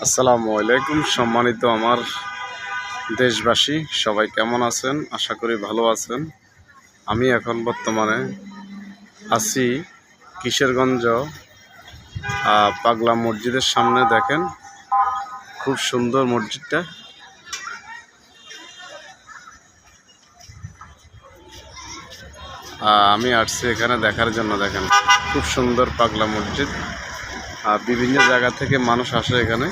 আসসালামু আলাইকুম সম্মানিত আমার দেশবাসী, সবাই কেমন আছেন? আশা করি ভালো আছেন। আমি এখন বর্তমানে আছি কিশোরগঞ্জ পাগলা মসজিদের সামনে। দেখেন খুব সুন্দর মসজিদটা। আমি আসছি এখানে দেখার জন্য। দেখেন খুব সুন্দর পাগলা মসজিদ। বিভিন্ন জায়গা থেকে মানুষ আসে এখানে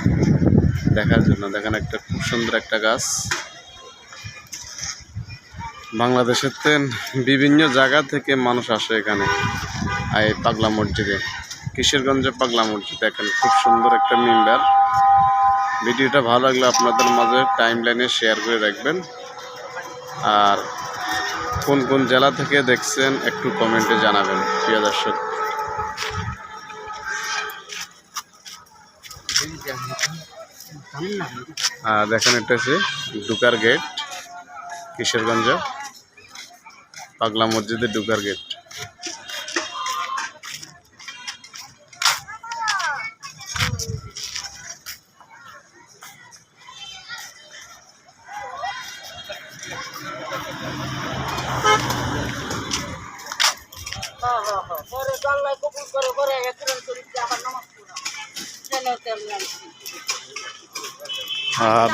দেখার জন্য। দেখেন একটা খুব সুন্দর একটা গাছ। বাংলাদেশের বিভিন্ন জায়গা থেকে মানুষ আসে এখানে এই পাগলা মসজিদে, কিশোরগঞ্জে পাগলা মসজিদ। দেখেন খুব সুন্দর একটা মিম্বার। ভিডিওটা ভালো লাগলে আপনাদের মাঝে টাইম লাইনে শেয়ার করে রাখবেন। আর কোন কোন জেলা থেকে দেখছেন একটু কমেন্টে জানাবেন প্রিয় দর্শক। দেখেন এটা হচ্ছে ঢুকার গেট, কিশোরগঞ্জ পাগলা মসজিদে ঢুকার গেট।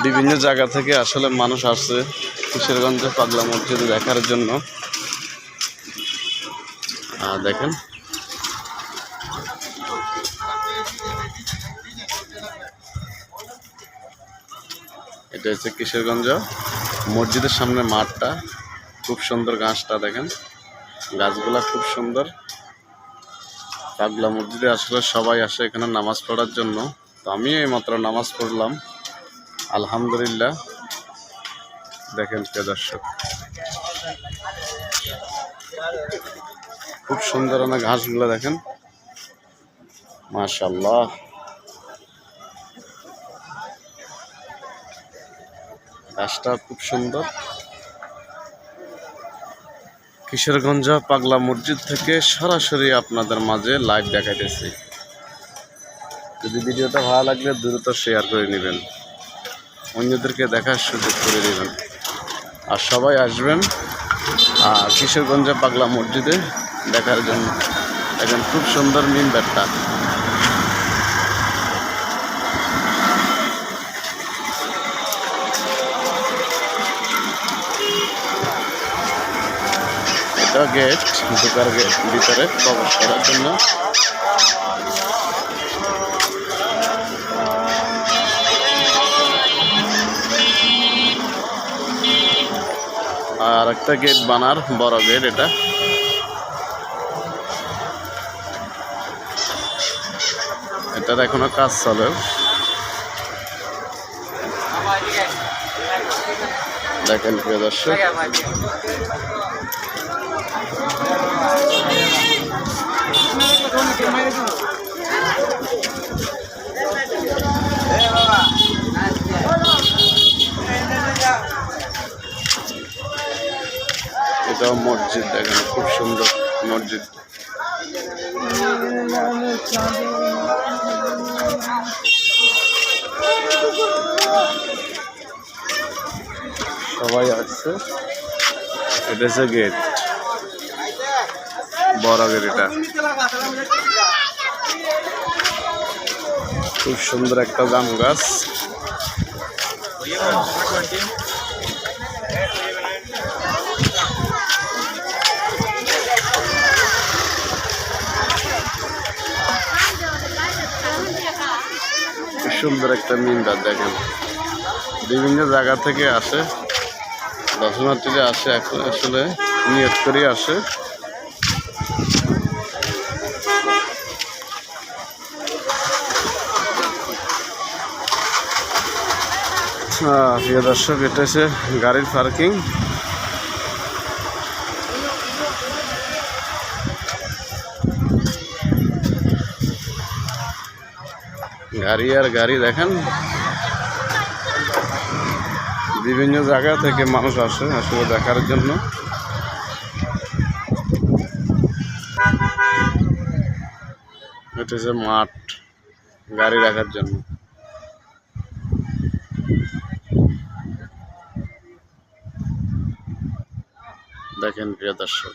বিভিন্ন জায়গা থেকে আসলে মানুষ আসছে কিশোরগঞ্জ পাগলা মসজিদ দেখার জন্য। দেখেন এটা হচ্ছে কিশোরগঞ্জ মসজিদের সামনে মাঠটা। খুব সুন্দর গাছটা, দেখেন গাছগুলা খুব সুন্দর। পাগলা মসজিদে আসলে সবাই আসে এখানে নামাজ পড়ার জন্য। তো আমি এইমাত্র নামাজ পড়লাম, আলহামদুলিল্লাহ। দেখেন প্রিয় দর্শক খুব সুন্দর না ঘাসগুলো, দেখেন মাশাআল্লাহ। গাছটা খুব সুন্দর। কিশোরগঞ্জ পাগলা মসজিদ থেকে সরাসরি আপনাদের মাঝে লাইভ দেখাইতেছি। যদি ভিডিওটা ভালো লাগলে দ্রুত শেয়ার করে নেবেন, অন্যদেরকে দেখার সুযোগ করে দেবেন। আর সবাই আসবেন কিশোরগঞ্জ পাগলা মসজিদে দেখার জন্য। দেখেন খুব সুন্দর মিম্বারটা। এটা গেট, ঢোকার গেট, ভিতরে প্রবেশ করার জন্য। আর একটা গেট বানার, বড় গেট এটা। এটার এখনো কাজ চলে। দেখেন প্রিয় দর্শক এটাও মসজিদ। দেখেন খুব সুন্দর মসজিদ। সবাই আসছে। এটা হচ্ছে গেট, বড় গেট। এটা খুব সুন্দর একটা জাম গাছ। সুন্দর একটা মিম্বার। দেখেন বিভিন্ন জায়গা থেকে আসে, দর্শনার্থীরা আসে, এখন আসলে নিয়ত করে আসে। প্রিয় দর্শক এটা হচ্ছে গাড়ির পার্কিং। গাড়ি আর গাড়ি। দেখেন বিভিন্ন জায়গা থেকে মানুষ আসে আসলে দেখার জন্য। এটা হচ্ছে মাঠ গাড়ি রাখার জন্য। দেখেন প্রিয় দর্শক।